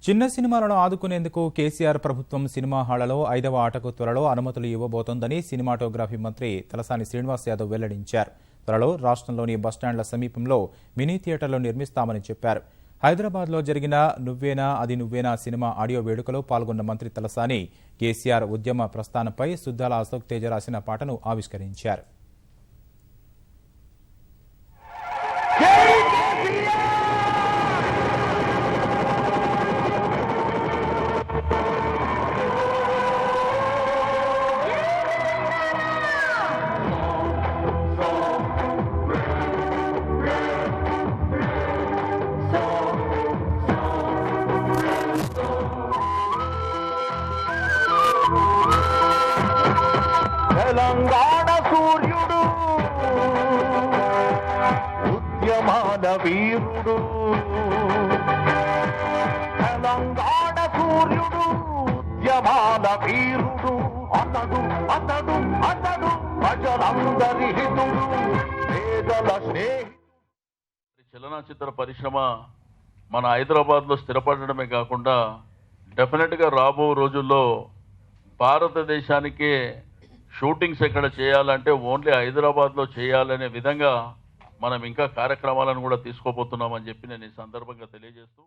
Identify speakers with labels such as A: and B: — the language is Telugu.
A: చిన్న సినిమాలను ఆదుకునేందుకు కేసీఆర్ ప్రభుత్వం సినిమా హాళ్లలో 5వ ఆటకు త్వరలో అనుమతులు ఇవ్వబోతోందని సినిమాటోగ్రఫీ మంత్రి తలసాని శ్రీనివాస్ యాదవ్ వెల్లడించారు. త్వరలో రాష్ట్రంలోని బస్టాండ్ల సమీపంలో మినీ థియేటర్లు నిర్మిస్తామని చెప్పారు. హైదరాబాద్లో జరిగిన నువ్వేనా అది నువ్వేనా సినిమా ఆడియో వేడుకలో పాల్గొన్న మంత్రి తలసాని కేసీఆర్ ఉద్యమ ప్రస్థానంపై సుద్దాల అశోక్ తేజ రాసిన పాటను ఆవిష్కరించారు.
B: తెలంగాణ సూర్యుడు ఉద్యమాల వీరుడు, తెలంగాణ సూర్యుడు ఉద్యమాల వీరుడు, అతడు అతడు అతడు ప్రజలందరి హితుడు, పేదల స్నేహితుడు. చలనచిత్ర పరిశ్రమ మన హైదరాబాద్లో స్థిరపడడమే కాకుండా డెఫినెట్గా రాబో రోజుల్లో భారతదేశానికే షూటింగ్స్ ఎక్కడ చేయాలంటే ఓన్లీ హైదరాబాద్లో చేయాలనే విధంగా మనం ఇంకా కార్యక్రమాలను కూడా తీసుకోబోతున్నామని చెప్పి నేను ఈ సందర్భంగా తెలియజేస్తూ